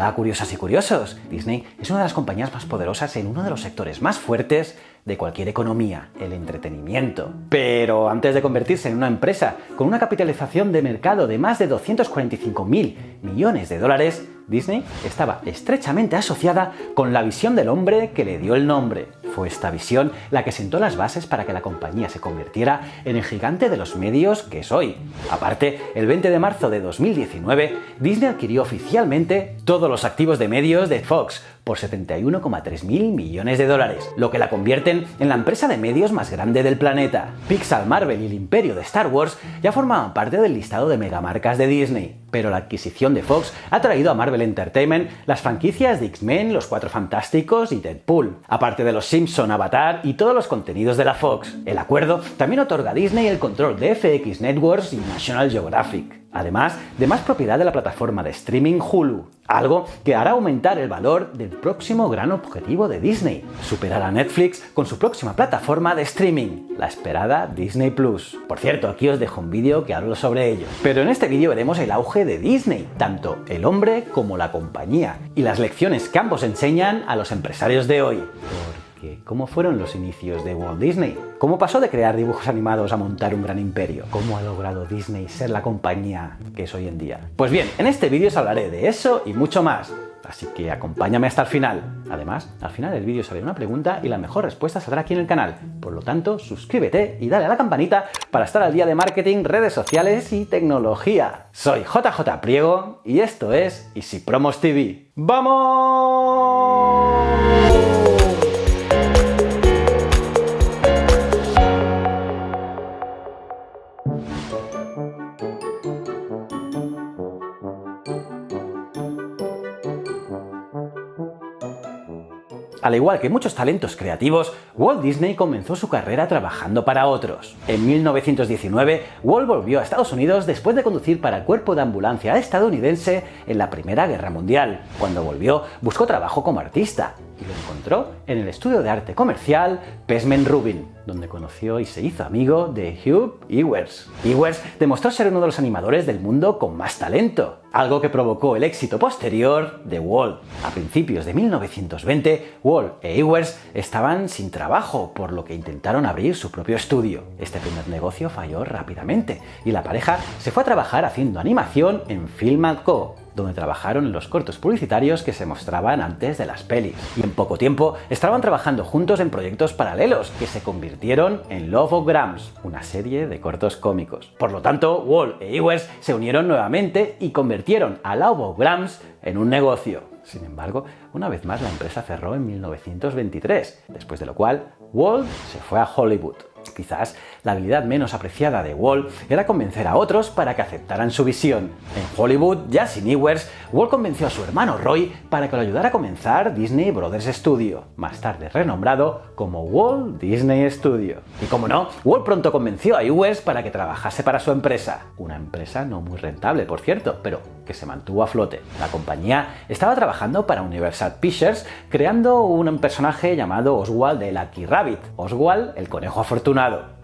Hola curiosas y curiosos, Disney es una de las compañías más poderosas en uno de los sectores más fuertes de cualquier economía, el entretenimiento. Pero antes de convertirse en una empresa con una capitalización de mercado de más de 245.000 millones de dólares, Disney estaba estrechamente asociada con la visión del hombre que le dio el nombre. Fue esta visión la que sentó las bases para que la compañía se convirtiera en el gigante de los medios que es hoy. Aparte, el 20 de marzo de 2019, Disney adquirió oficialmente todos los activos de medios de Fox por 71,3 mil millones de dólares, lo que la convierten en la empresa de medios más grande del planeta. Pixar, Marvel y el imperio de Star Wars ya formaban parte del listado de megamarcas de Disney, pero la adquisición de Fox ha traído a Marvel Entertainment las franquicias de X-Men, Los Cuatro Fantásticos y Deadpool, aparte de Los Simpson, Avatar y todos los contenidos de la Fox. El acuerdo también otorga a Disney el control de FX Networks y National Geographic, además de más propiedad de la plataforma de streaming Hulu, algo que hará aumentar el valor del próximo gran objetivo de Disney, superar a Netflix con su próxima plataforma de streaming, la esperada Disney Plus. Por cierto, aquí os dejo un vídeo que hablo sobre ello. Pero en este vídeo veremos el auge de Disney, tanto el hombre como la compañía, y las lecciones que ambos enseñan a los empresarios de hoy. ¿Cómo fueron los inicios de Walt Disney? ¿Cómo pasó de crear dibujos animados a montar un gran imperio? ¿Cómo ha logrado Disney ser la compañía que es hoy en día? Pues bien, en este vídeo os hablaré de eso y mucho más. Así que acompáñame hasta el final. Además, al final del vídeo sale una pregunta y la mejor respuesta saldrá aquí en el canal. Por lo tanto, suscríbete y dale a la campanita para estar al día de marketing, redes sociales y tecnología. Soy JJ Priego y esto es Easy Promos TV. ¡Vamos! Al igual que muchos talentos creativos, Walt Disney comenzó su carrera trabajando para otros. En 1919, Walt volvió a Estados Unidos después de conducir para el cuerpo de ambulancia estadounidense en la Primera Guerra Mundial. Cuando volvió, buscó trabajo como artista y lo encontró en el estudio de arte comercial Pesmen Rubin, donde conoció y se hizo amigo de Hugh Ewers. Ewers demostró ser uno de los animadores del mundo con más talento, algo que provocó el éxito posterior de Walt. A principios de 1920, Walt e Ewers estaban sin trabajo, por lo que intentaron abrir su propio estudio. Este primer negocio falló rápidamente y la pareja se fue a trabajar haciendo animación en Film & Co., donde trabajaron en los cortos publicitarios que se mostraban antes de las pelis. Y en poco tiempo estaban trabajando juntos en proyectos paralelos que se convirtieron en Lovograms, una serie de cortos cómicos. Por lo tanto, Walt e Ewers se unieron nuevamente y convirtieron a Lovograms en un negocio. Sin embargo, una vez más la empresa cerró en 1923, después de lo cual Walt se fue a Hollywood. Quizás la habilidad menos apreciada de Walt era convencer a otros para que aceptaran su visión. En Hollywood, ya sin Ewers, Walt convenció a su hermano Roy para que lo ayudara a comenzar Disney Brothers Studio, más tarde renombrado como Walt Disney Studio. Y como no, Walt pronto convenció a Ewers para que trabajase para su empresa, una empresa no muy rentable, por cierto, pero que se mantuvo a flote. La compañía estaba trabajando para Universal Pictures, creando un personaje llamado Oswald the Lucky Rabbit, Oswald el conejo afortunado.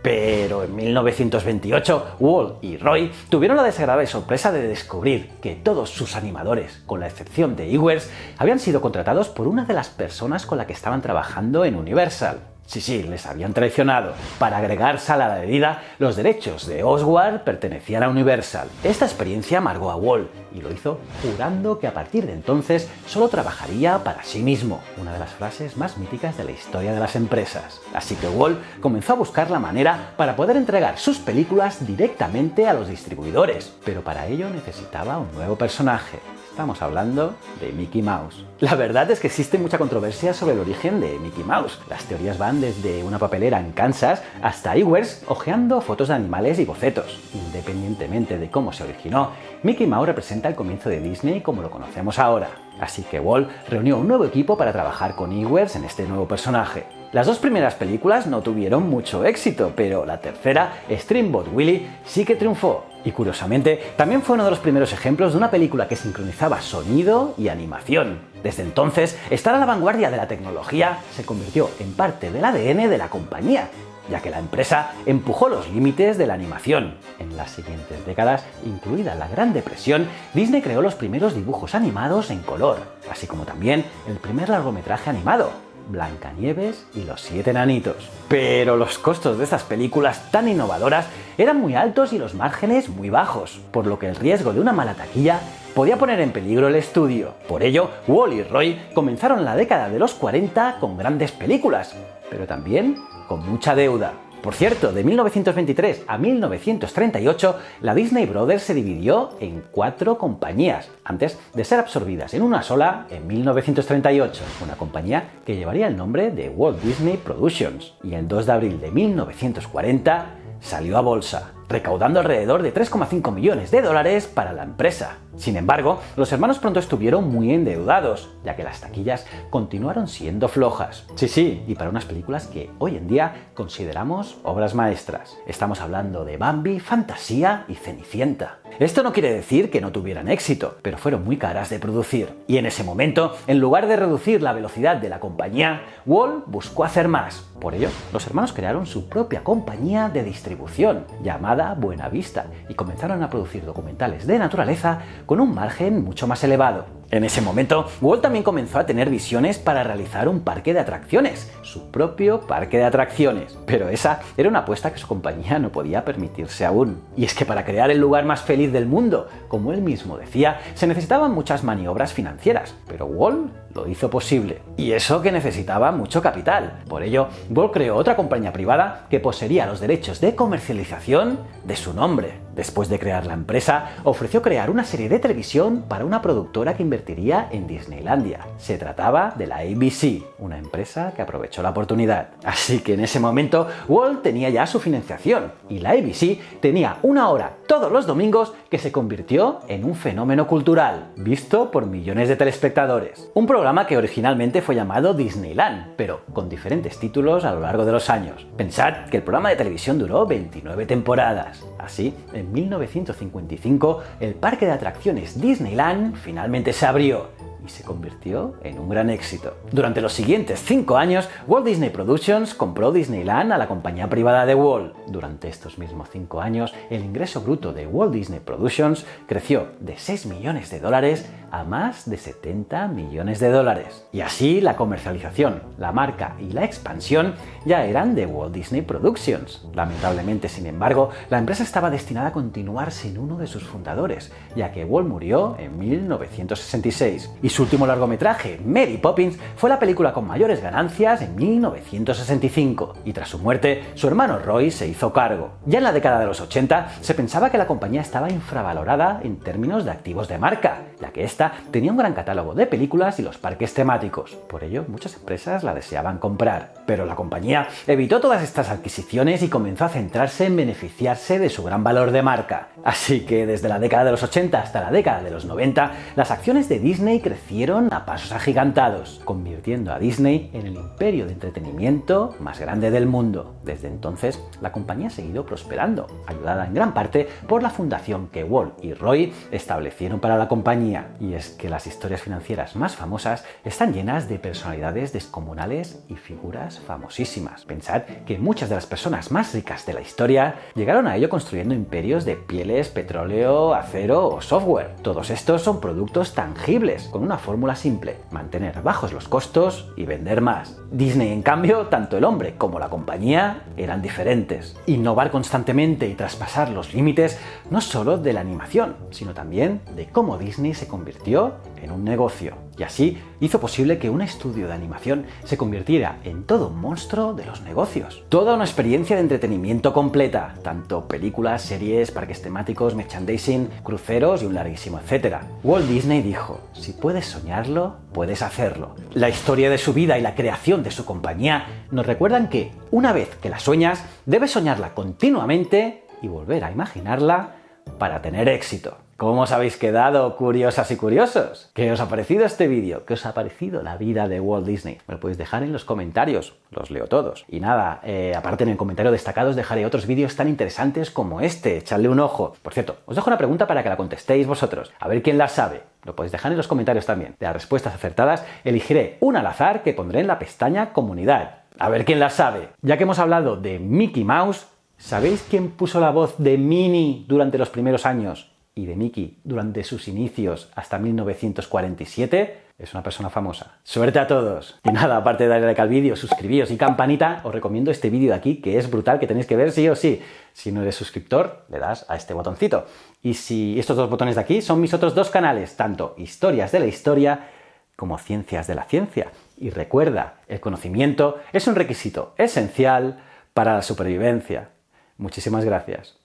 Pero en 1928, Walt y Roy tuvieron la desagradable sorpresa de descubrir que todos sus animadores, con la excepción de Ewers, habían sido contratados por una de las personas con la que estaban trabajando en Universal. Sí, les habían traicionado. Para agregar sal a la herida, los derechos de Oswald pertenecían a Universal. Esta experiencia amargó a Walt y lo hizo jurando que a partir de entonces solo trabajaría para sí mismo, una de las frases más míticas de la historia de las empresas. Así que Walt comenzó a buscar la manera para poder entregar sus películas directamente a los distribuidores, pero para ello necesitaba un nuevo personaje. Estamos hablando de Mickey Mouse. La verdad es que existe mucha controversia sobre el origen de Mickey Mouse. Las teorías van desde una papelera en Kansas hasta Ewers hojeando fotos de animales y bocetos. Independientemente de cómo se originó, Mickey Mouse representa el comienzo de Disney como lo conocemos ahora. Así que Walt reunió un nuevo equipo para trabajar con Ewers en este nuevo personaje. Las dos primeras películas no tuvieron mucho éxito, pero la tercera, Steamboat Willie, sí que triunfó. Y curiosamente, también fue uno de los primeros ejemplos de una película que sincronizaba sonido y animación. Desde entonces, estar a la vanguardia de la tecnología se convirtió en parte del ADN de la compañía. ya que la empresa empujó los límites de la animación. En las siguientes décadas, incluida la Gran Depresión, Disney creó los primeros dibujos animados en color, así como también el primer largometraje animado, Blancanieves y los 7 enanitos. Pero los costos de estas películas tan innovadoras eran muy altos y los márgenes muy bajos, por lo que el riesgo de una mala taquilla podía poner en peligro el estudio. Por ello, Wall y Roy comenzaron la década de los 40 con grandes películas, pero también con mucha deuda. Por cierto, de 1923 a 1938, la Disney Brothers se dividió en 4 compañías, antes de ser absorbidas en una sola en 1938, una compañía que llevaría el nombre de Walt Disney Productions, y el 2 de abril de 1940 salió a bolsa, recaudando alrededor de 3,5 millones de dólares para la empresa. Sin embargo, los hermanos pronto estuvieron muy endeudados, ya que las taquillas continuaron siendo flojas. Sí, y para unas películas que hoy en día consideramos obras maestras. Estamos hablando de Bambi, Fantasía y Cenicienta. Esto no quiere decir que no tuvieran éxito, pero fueron muy caras de producir. Y en ese momento, en lugar de reducir la velocidad de la compañía, Walt buscó hacer más. Por ello, los hermanos crearon su propia compañía de distribución, llamada Buena Vista, y comenzaron a producir documentales de naturaleza con un margen mucho más elevado. En ese momento, Walt también comenzó a tener visiones para realizar un parque de atracciones, su propio parque de atracciones. Pero esa era una apuesta que su compañía no podía permitirse aún. Y es que para crear el lugar más feliz del mundo, como él mismo decía, se necesitaban muchas maniobras financieras, pero Walt lo hizo posible. Y eso que necesitaba mucho capital. Por ello, Walt creó otra compañía privada que poseería los derechos de comercialización de su nombre. Después de crear la empresa, ofreció crear una serie de televisión para una productora que invertiría en Disneylandia. Se trataba de la ABC, una empresa que aprovechó la oportunidad. Así que en ese momento, Walt tenía ya su financiación y la ABC tenía una hora todos los domingos que se convirtió en un fenómeno cultural, visto por millones de telespectadores. Un programa que originalmente fue llamado Disneyland, pero con diferentes títulos a lo largo de los años. Pensad que el programa de televisión duró 29 temporadas. Así, en 1955, el parque de atracciones Disneyland finalmente se abrió y se convirtió en un gran éxito. Durante los siguientes 5 años, Walt Disney Productions compró Disneyland a la compañía privada de Walt. Durante estos mismos 5 años, el ingreso bruto de Walt Disney Productions creció de 6 millones de dólares a más de 70 millones de dólares. Y así la comercialización, la marca y la expansión ya eran de Walt Disney Productions. Lamentablemente, sin embargo, la empresa estaba destinada a continuar sin uno de sus fundadores, ya que Walt murió en 1966. Y su último largometraje, Mary Poppins, fue la película con mayores ganancias en 1965, y tras su muerte, su hermano Roy se hizo cargo. Ya en la década de los 80, se pensaba que la compañía estaba infravalorada en términos de activos de marca, ya que esta tenía un gran catálogo de películas y los parques temáticos. Por ello, muchas empresas la deseaban comprar. Pero la compañía evitó todas estas adquisiciones y comenzó a centrarse en beneficiarse de su gran valor de marca. Así que desde la década de los 80 hasta la década de los 90, las acciones de Disney crecieron a pasos agigantados, convirtiendo a Disney en el imperio de entretenimiento más grande del mundo. Desde entonces, la compañía ha seguido prosperando, ayudada en gran parte por la fundación que Walt y Roy establecieron para la compañía. Y es que las historias financieras más famosas están llenas de personalidades descomunales y figuras famosísimas. Pensad que muchas de las personas más ricas de la historia llegaron a ello construyendo imperios de pieles, petróleo, acero o software. Todos estos son productos tangibles, con una fórmula simple: mantener bajos los costos y vender más. Disney, en cambio, tanto el hombre como la compañía eran diferentes. Innovar constantemente y traspasar los límites no solo de la animación, sino también de cómo Disney se convirtió en un negocio. Y así hizo posible que un estudio de animación se convirtiera en todo un monstruo de los negocios. Toda una experiencia de entretenimiento completa, tanto películas, series, parques temáticos, merchandising, cruceros y un larguísimo etcétera. Walt Disney dijo: si puedes soñarlo, puedes hacerlo. La historia de su vida y la creación de su compañía nos recuerdan que, una vez que la sueñas, debes soñarla continuamente y volver a imaginarla para tener éxito. ¿Cómo os habéis quedado, curiosas y curiosos? ¿Qué os ha parecido este vídeo? ¿Qué os ha parecido la vida de Walt Disney? Me lo podéis dejar en los comentarios, los leo todos. Y nada, aparte en el comentario destacado os dejaré otros vídeos tan interesantes como este, echadle un ojo. Por cierto, os dejo una pregunta para que la contestéis vosotros, a ver quién la sabe. Lo podéis dejar en los comentarios también. De las respuestas acertadas, elegiré una al azar que pondré en la pestaña Comunidad. A ver quién la sabe. Ya que hemos hablado de Mickey Mouse, ¿sabéis quién puso la voz de Minnie durante los primeros años y de Mickey durante sus inicios hasta 1947? Es una persona famosa. ¡Suerte a todos! Y nada, aparte de darle like al vídeo, suscribíos y campanita, os recomiendo este vídeo de aquí, que es brutal, que tenéis que ver sí o sí. Si no eres suscriptor, le das a este botoncito. Y si estos dos botones de aquí son mis otros dos canales, tanto Historias de la Historia como Ciencias de la Ciencia. Y recuerda, el conocimiento es un requisito esencial para la supervivencia. Muchísimas gracias.